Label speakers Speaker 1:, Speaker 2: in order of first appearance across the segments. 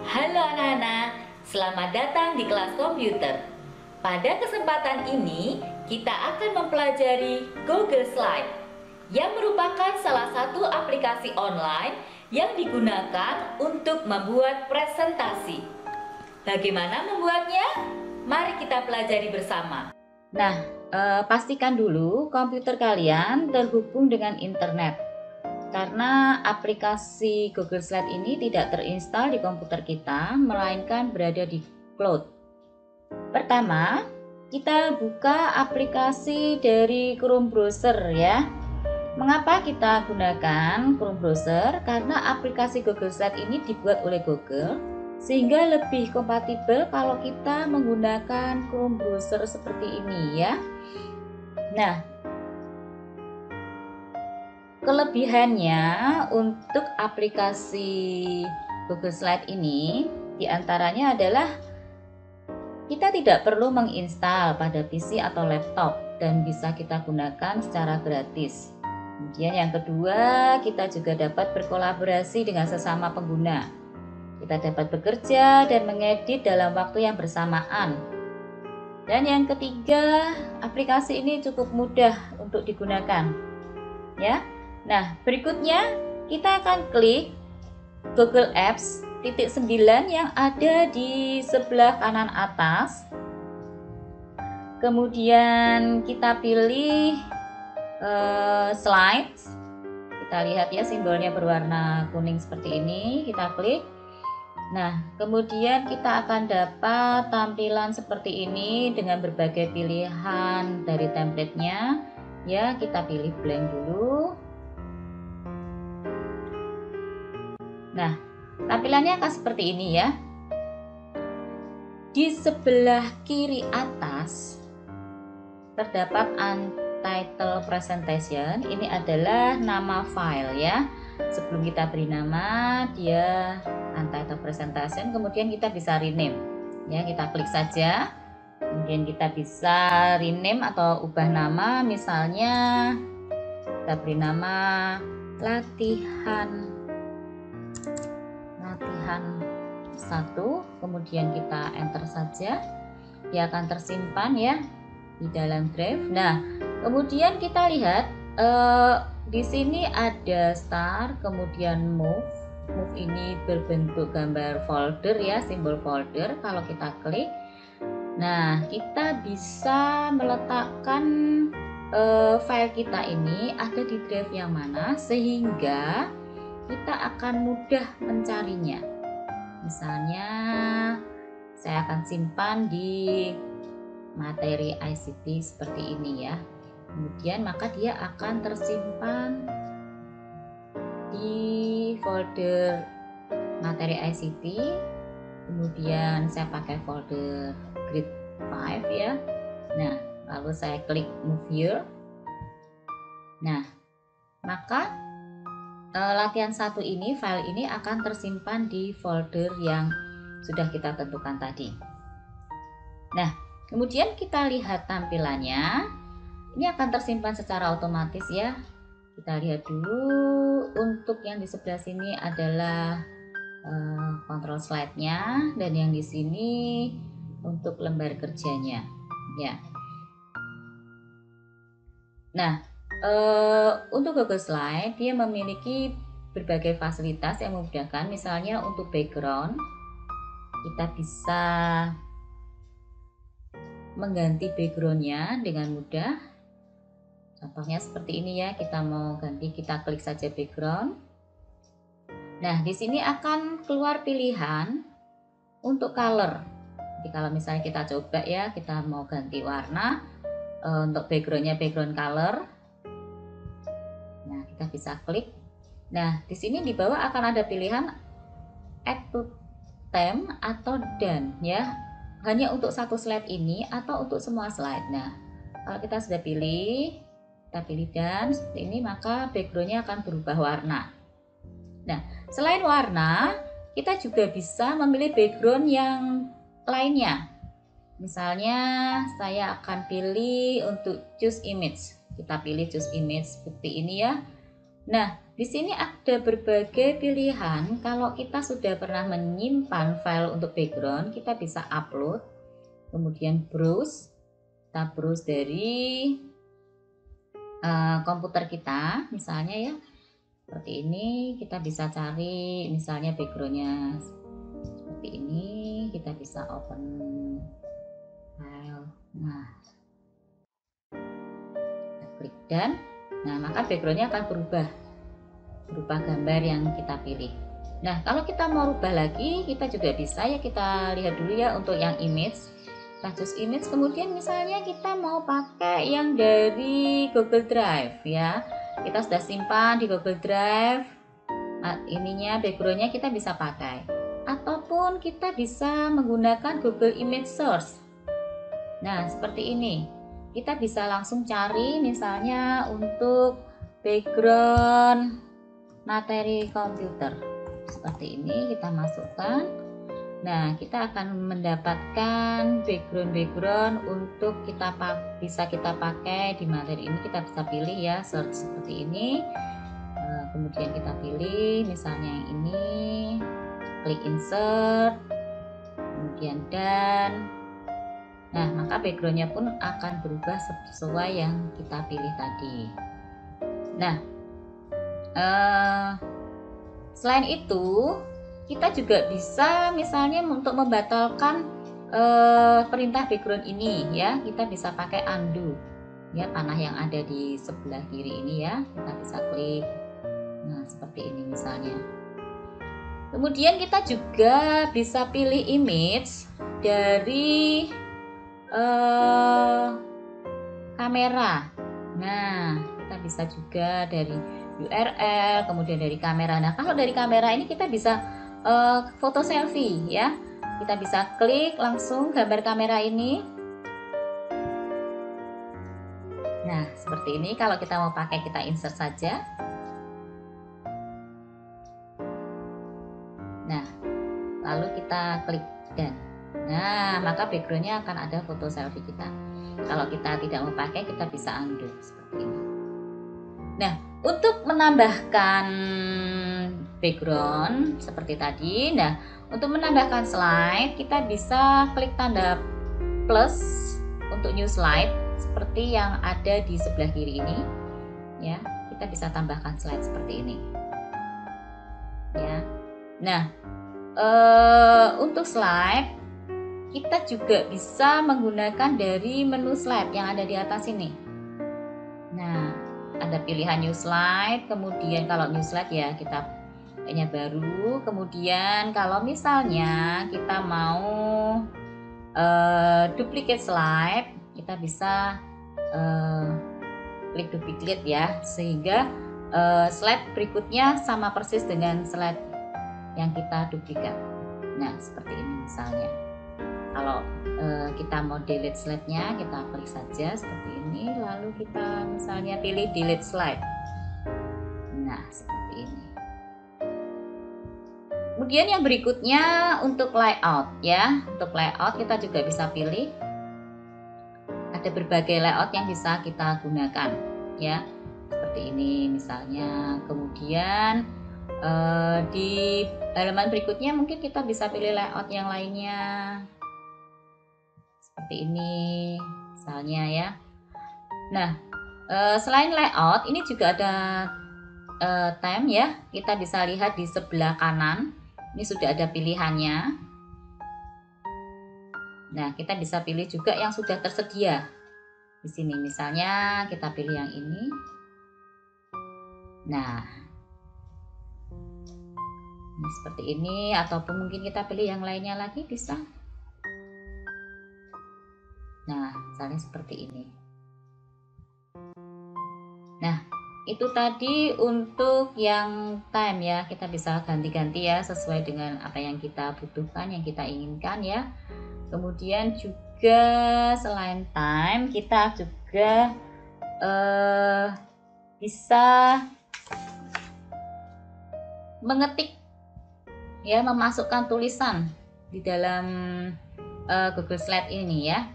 Speaker 1: Halo anak-anak, selamat datang di kelas komputer. Pada kesempatan ini, kita akan mempelajari Google Slide yang merupakan salah satu aplikasi online yang digunakan untuk membuat presentasi. Bagaimana membuatnya? Mari kita pelajari bersama. Nah, pastikan dulu komputer kalian terhubung dengan internet. Karena aplikasi Google Slide ini tidak terinstal di komputer kita, melainkan berada di cloud. Pertama, kita buka aplikasi dari Chrome browser ya. Mengapa kita gunakan Chrome browser? Karena aplikasi Google Slide ini dibuat oleh Google, sehingga lebih kompatibel kalau kita menggunakan Chrome browser seperti ini ya. Nah, kelebihannya untuk aplikasi Google Slide ini diantaranya adalah kita tidak perlu menginstal pada PC atau laptop dan bisa kita gunakan secara gratis. Kemudian yang kedua, kita juga dapat berkolaborasi dengan sesama pengguna. Kita dapat bekerja dan mengedit dalam waktu yang bersamaan. Dan yang ketiga, aplikasi ini cukup mudah untuk digunakan. Ya. Nah, berikutnya kita akan klik Google Apps .9 yang ada di sebelah kanan atas. Kemudian kita pilih Slides. Kita lihat ya, simbolnya berwarna kuning seperti ini. Kita klik. Nah, kemudian kita akan dapat tampilan seperti ini dengan berbagai pilihan dari template-nya. Ya, kita pilih blank dulu. Nah, tampilannya akan seperti ini ya. Di sebelah kiri atas terdapat Untitled Presentation. Ini adalah nama file ya. Sebelum kita beri nama, dia Untitled Presentation. Kemudian kita bisa rename. Ya, kita klik saja. Kemudian kita bisa rename atau ubah nama. Misalnya kita beri nama latihan 1, kemudian kita enter saja, dia akan tersimpan ya di dalam drive. Nah, kemudian kita lihat di sini ada start, kemudian move ini berbentuk gambar folder ya, simbol folder. Kalau kita klik, nah kita bisa meletakkan file kita ini ada di drive yang mana, sehingga kita akan mudah mencarinya. Misalnya saya akan simpan di materi ICT seperti ini ya. Kemudian maka dia akan tersimpan di folder materi ICT. Kemudian saya pakai folder grade 5 ya. Nah, lalu saya klik move here. Nah, maka latihan 1 ini, file ini akan tersimpan di folder yang sudah kita tentukan tadi. Nah, kemudian kita lihat tampilannya. Ini akan tersimpan secara otomatis ya. Kita lihat dulu, untuk yang di sebelah sini adalah kontrol slide-nya, dan yang di sini untuk lembar kerjanya ya. Nah, untuk Google Slide dia memiliki berbagai fasilitas yang memudahkan. Misalnya untuk background, kita bisa mengganti backgroundnya dengan mudah. Contohnya seperti ini ya, kita mau ganti, kita klik saja background. Nah, di sini akan keluar pilihan untuk color. Jadi kalau misalnya kita coba ya, kita mau ganti warna, untuk backgroundnya background color. Nah, kita bisa klik. Nah, di sini di bawah akan ada pilihan add to theme atau done ya. Hanya untuk satu slide ini atau untuk semua slide. Nah, kalau kita sudah pilih, kita pilih done seperti ini, maka backgroundnya akan berubah warna. Nah, selain warna, kita juga bisa memilih background yang lainnya. Misalnya saya akan pilih untuk choose image. Kita pilih choose image seperti ini ya. Nah, Di sini ada berbagai pilihan. Kalau kita sudah pernah menyimpan file untuk background, kita bisa upload, kemudian browse. Kita browse dari komputer kita, misalnya ya, seperti ini. Kita bisa cari misalnya backgroundnya seperti ini. Kita bisa open file. Nah, kita klik dan, nah maka backgroundnya akan berubah gambar yang kita pilih. Nah, kalau kita mau rubah lagi, kita juga bisa ya. Kita lihat dulu ya untuk yang image. Kita choose image, kemudian misalnya kita mau pakai yang dari Google Drive ya. Kita sudah simpan di Google Drive. Nah, ininya backgroundnya kita bisa pakai. Ataupun kita bisa menggunakan Google Image Source. Nah, seperti ini. Kita bisa langsung cari misalnya untuk background materi komputer seperti ini, kita masukkan. Nah, kita akan mendapatkan background untuk bisa kita pakai di materi ini. Kita bisa pilih ya, search seperti ini. Kemudian kita pilih misalnya yang ini, klik insert, kemudian dan. Nah, maka backgroundnya pun akan berubah sesuai yang kita pilih tadi. Nah, selain itu kita juga bisa misalnya untuk membatalkan perintah background ini ya, kita bisa pakai undo ya, panah yang ada di sebelah kiri ini ya, kita bisa klik. Nah, seperti ini misalnya. Kemudian kita juga bisa pilih image dari kamera. Nah, kita bisa juga dari URL, kemudian dari kamera. Nah, kalau dari kamera ini kita bisa foto selfie ya. Kita bisa klik langsung gambar kamera ini. Nah, seperti ini. Kalau kita mau pakai, kita insert saja. Nah, lalu kita klik dan. Nah, maka backgroundnya akan ada foto selfie kita. Kalau kita tidak mau pakai, kita bisa undo seperti ini. Nah, untuk menambahkan background seperti tadi, nah untuk menambahkan slide kita bisa klik tanda plus untuk new slide seperti yang ada di sebelah kiri ini ya. Kita bisa tambahkan slide seperti ini ya. Nah, untuk slide kita juga bisa menggunakan dari menu slide yang ada di atas ini. Nah, ada pilihan new slide, kemudian kalau new slide ya kita kayaknya baru. Kemudian kalau misalnya kita mau duplicate slide, kita bisa klik duplicate ya, sehingga slide berikutnya sama persis dengan slide yang kita duplikat. Nah, seperti ini misalnya. Kalau kita mau delete slide-nya, kita klik saja seperti ini, lalu kita misalnya pilih delete slide. Nah, seperti ini. Kemudian yang berikutnya untuk layout ya. Untuk layout kita juga bisa pilih. Ada berbagai layout yang bisa kita gunakan ya. Seperti ini misalnya. Kemudian di halaman berikutnya mungkin kita bisa pilih layout yang lainnya. Seperti ini misalnya ya. Nah, selain layout ini juga ada time ya. Kita bisa lihat di sebelah kanan ini sudah ada pilihannya. Nah, kita bisa pilih juga yang sudah tersedia di sini. Misalnya kita pilih yang ini. Nah, ini seperti ini, ataupun mungkin kita pilih yang lainnya lagi bisa. Nah, misalnya seperti ini. Nah, itu tadi untuk yang time ya. Kita bisa ganti-ganti ya sesuai dengan apa yang kita butuhkan, yang kita inginkan ya. Kemudian juga selain time, kita juga bisa mengetik ya, memasukkan tulisan di dalam Google Slide ini ya.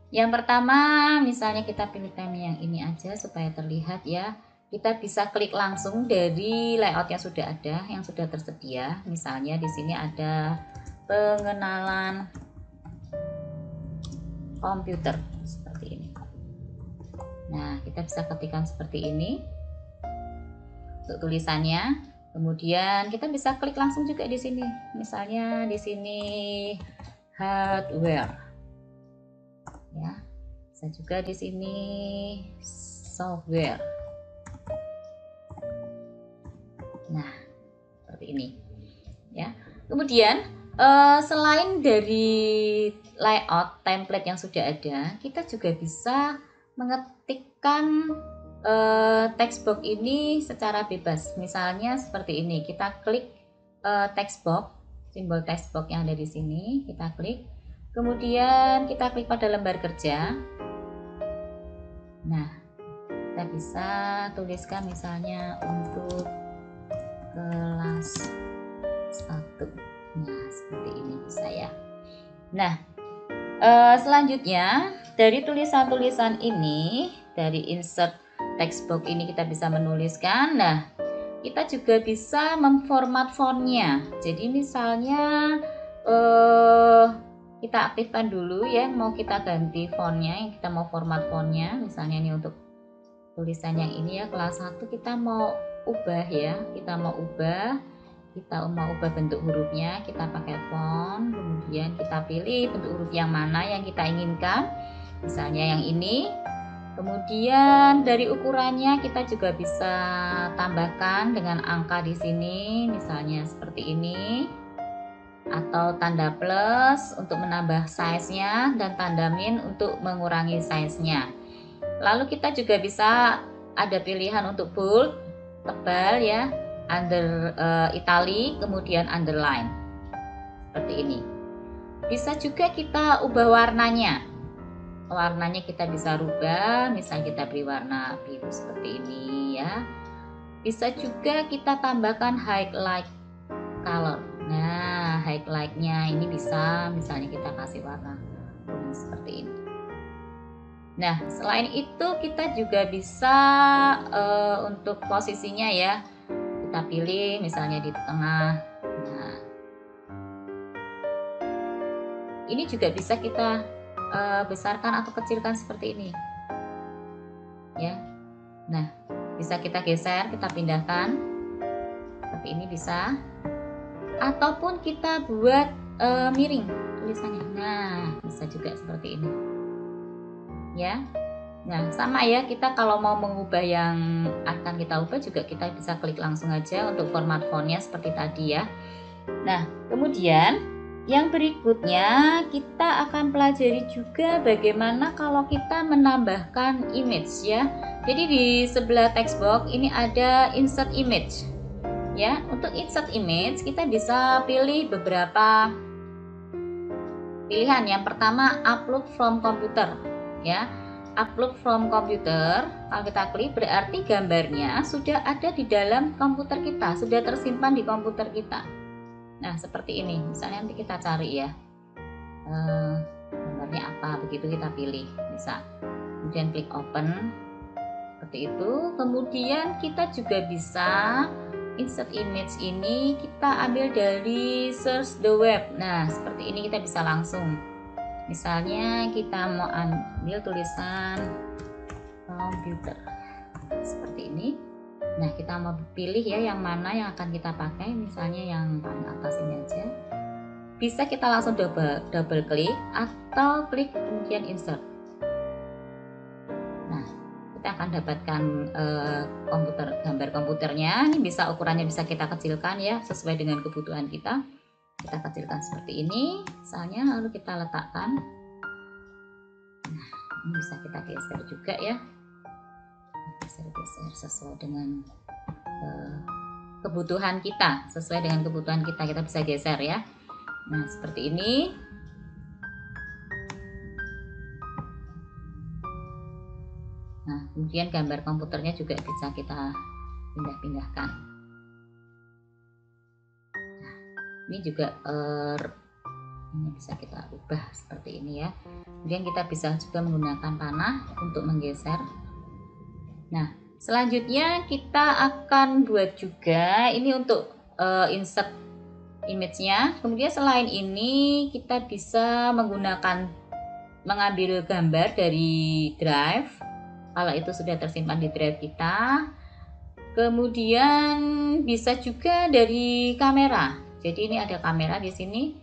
Speaker 1: Yang pertama misalnya kita pilih time yang ini aja supaya terlihat ya.
Speaker 2: kita bisa klik langsung dari layout yang sudah ada, yang sudah tersedia. Misalnya di sini ada pengenalan komputer seperti ini. Nah, kita bisa ketikkan seperti ini untuk tulisannya. Kemudian kita bisa klik langsung juga di sini. Misalnya di sini hardware. Ya. Bisa juga di sini software. Nah, seperti ini. Ya. Kemudian selain dari layout template yang sudah ada, kita juga bisa mengetikkan text box ini secara bebas. Misalnya seperti ini, kita klik text box, simbol text box yang ada di sini, kita klik. Kemudian kita klik pada lembar kerja. Nah, kita bisa tuliskan misalnya untuk kelas 1. Nah, seperti ini bisa ya. Nah, selanjutnya dari tulisan-tulisan ini, dari insert text box ini kita bisa menuliskan. Nah, kita juga bisa memformat fontnya. Jadi misalnya kita aktifkan dulu ya, mau kita ganti fontnya, yang kita mau format fontnya. Misalnya ini untuk tulisan yang ini ya, kelas 1 kita mau ubah ya, kita mau ubah bentuk hurufnya, kita pakai font, kemudian kita pilih bentuk huruf yang mana yang kita inginkan, misalnya yang ini. Kemudian dari ukurannya kita juga bisa tambahkan dengan angka di sini, misalnya seperti ini, atau tanda plus untuk menambah size-nya dan tanda min untuk mengurangi size-nya. Lalu kita juga bisa ada pilihan untuk bold, tebal ya, under italic, kemudian underline seperti ini. Bisa juga kita ubah warnanya. Warnanya kita bisa rubah, misal kita beri warna biru seperti ini ya. Bisa juga kita tambahkan highlight color. Nah, highlightnya ini bisa misalnya kita kasih warna kuning seperti ini. Nah, selain itu kita juga bisa untuk posisinya ya, kita pilih misalnya di tengah. Nah, ini juga bisa kita besarkan atau kecilkan seperti ini ya. Nah, bisa kita geser, kita pindahkan seperti ini bisa, ataupun kita buat miring tulisannya. Nah, bisa juga seperti ini ya. Nah, sama ya, kita kalau mau mengubah yang akan kita ubah juga kita bisa klik langsung aja untuk format fontnya seperti tadi ya. Nah, kemudian yang berikutnya kita akan pelajari juga bagaimana kalau kita menambahkan image ya. Jadi di sebelah text box ini ada insert image ya. Untuk insert image kita bisa pilih beberapa pilihan. Yang pertama upload from computer ya. Upload from computer, kalau kita klik berarti gambarnya sudah ada di dalam komputer kita, sudah tersimpan di komputer kita. Nah, seperti ini. Misalnya nanti kita cari ya, gambarnya apa, begitu kita pilih, bisa. Kemudian klik open, seperti itu. Kemudian kita juga bisa insert image ini kita ambil dari search the web. Nah, seperti ini kita bisa langsung. Misalnya kita mau ambil tulisan komputer seperti ini. Nah, kita mau pilih ya yang mana yang akan kita pakai, misalnya yang paling atas ini aja. Bisa kita langsung double klik atau klik kemudian insert. Nah, kita akan dapatkan gambar komputernya. Ini bisa ukurannya bisa kita kecilkan ya, sesuai dengan kebutuhan kita. Kita kecilkan seperti ini misalnya, lalu kita letakkan. Nah, ini bisa kita geser juga ya, geser sesuai dengan kebutuhan kita, kita bisa geser ya. Nah, seperti ini. Nah, kemudian gambar komputernya juga bisa kita pindah-pindahkan. Ini juga ini bisa kita ubah seperti ini ya. Kemudian kita bisa juga menggunakan panah untuk menggeser. Nah, selanjutnya kita akan buat juga ini untuk insert image-nya. Kemudian selain ini kita bisa mengambil gambar dari drive kalau itu sudah tersimpan di drive kita. Kemudian bisa juga dari kamera. Jadi ini ada kamera di sini.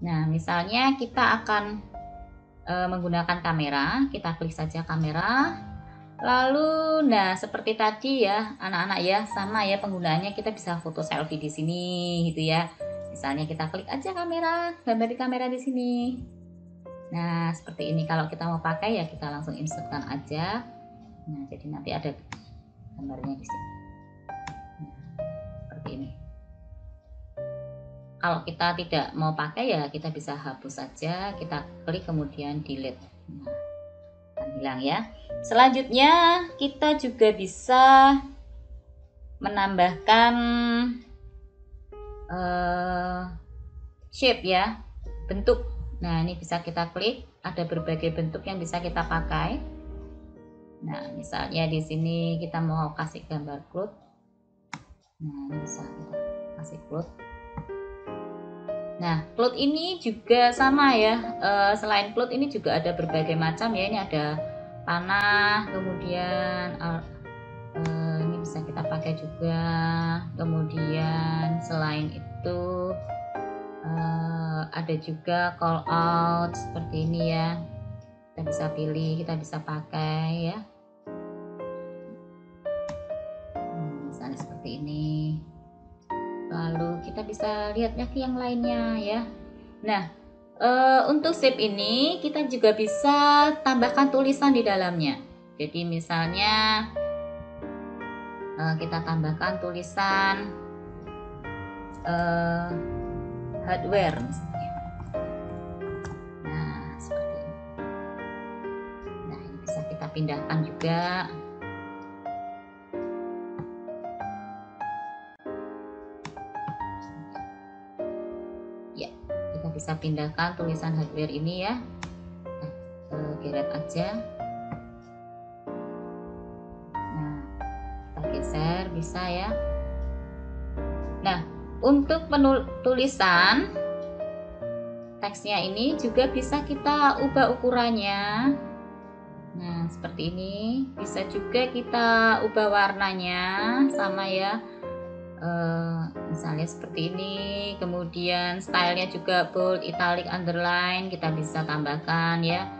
Speaker 2: Nah, misalnya kita akan menggunakan kamera, kita klik saja kamera. Lalu, nah seperti tadi ya, anak-anak ya, sama ya penggunaannya, kita bisa foto selfie di sini, gitu ya. Misalnya kita klik aja kamera, gambar di kamera di sini. Nah, seperti ini. Kalau kita mau pakai ya kita langsung insertkan aja. Nah, jadi nanti ada gambarnya di sini. Nah, seperti ini. Kalau kita tidak mau pakai ya kita bisa hapus saja, kita klik kemudian delete. Nah, akan hilang ya. Selanjutnya kita juga bisa menambahkan shape ya, bentuk. Nah, ini bisa kita klik, ada berbagai bentuk yang bisa kita pakai. Nah, misalnya di sini kita mau kasih gambar cloud. Nah, ini bisa kita kasih cloud. Nah, cloud ini juga sama ya. Selain cloud ini juga ada berbagai macam ya. Ini ada panah, kemudian ini bisa kita pakai juga. Kemudian selain itu ada juga call out seperti ini ya. Kita bisa pilih, kita bisa pakai ya. Misalnya seperti ini. Lalu kita bisa lihat lagi yang lainnya ya. Nah, untuk shape ini kita juga bisa tambahkan tulisan di dalamnya. Jadi misalnya kita tambahkan tulisan hardware misalnya. Nah, seperti ini. Nah, ini bisa kita pindahkan juga. Bisa pindahkan tulisan hardware ini ya, geret aja. Nah, kita geser bisa ya. Nah, untuk tulisan teksnya ini juga bisa kita ubah ukurannya. Nah, seperti ini. Bisa juga kita ubah warnanya, sama ya. Misalnya seperti ini, kemudian stylenya juga bold, italic, underline kita bisa tambahkan ya.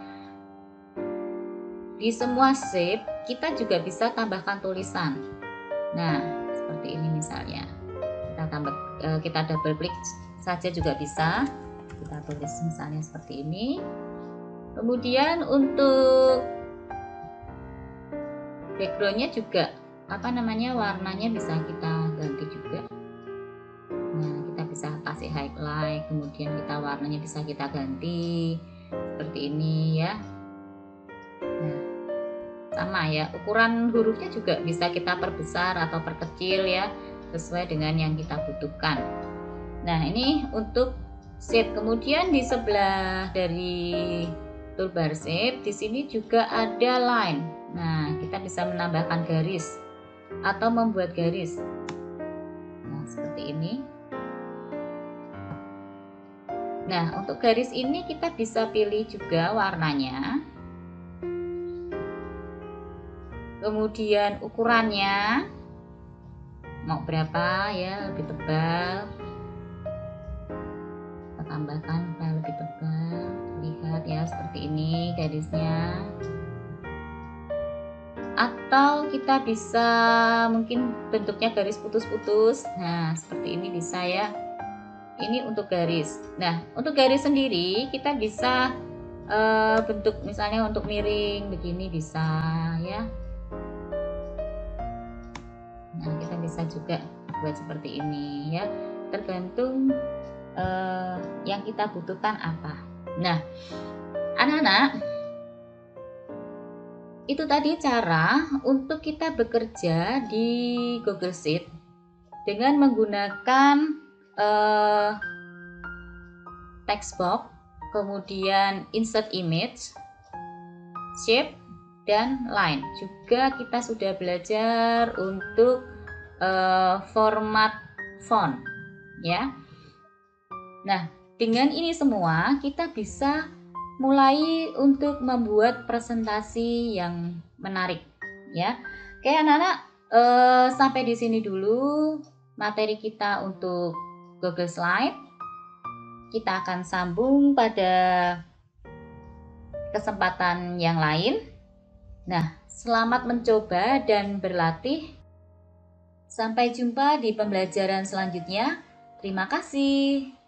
Speaker 2: Di semua shape kita juga bisa tambahkan tulisan. Nah, seperti ini misalnya kita double klik saja juga bisa, kita tulis misalnya seperti ini. Kemudian untuk backgroundnya juga warnanya bisa kita ganti juga. Nah, kita bisa kasih highlight, kemudian warnanya bisa kita ganti seperti ini ya. Nah, sama ya, ukuran hurufnya juga bisa kita perbesar atau perkecil ya, sesuai dengan yang kita butuhkan. Nah, ini untuk shape. Kemudian di sebelah dari toolbar shape di sini juga ada line. Nah, kita bisa menambahkan garis atau membuat garis. Nah, seperti ini. Nah, untuk garis ini kita bisa pilih juga warnanya. Kemudian ukurannya mau berapa ya, lebih tebal. Kita tambahkan supaya lebih tebal. Lihat ya, seperti ini garisnya. Atau kita bisa mungkin bentuknya garis putus-putus. Nah, seperti ini bisa ya. Ini untuk garis. Nah, untuk garis sendiri kita bisa bentuk misalnya untuk miring begini bisa ya. Nah, kita bisa juga buat seperti ini ya. Tergantung yang kita butuhkan apa. Nah, anak-anak, itu tadi cara untuk kita bekerja di Google Sheet dengan menggunakan text box, kemudian insert image, shape, dan line. Juga kita sudah belajar untuk format font ya. Nah, dengan ini semua kita bisa mulai untuk membuat presentasi yang menarik ya. Oke anak-anak, sampai di sini dulu materi kita untuk Google Slide. Kita akan sambung pada kesempatan yang lain. Nah, selamat mencoba dan berlatih. Sampai jumpa di pembelajaran selanjutnya. Terima kasih.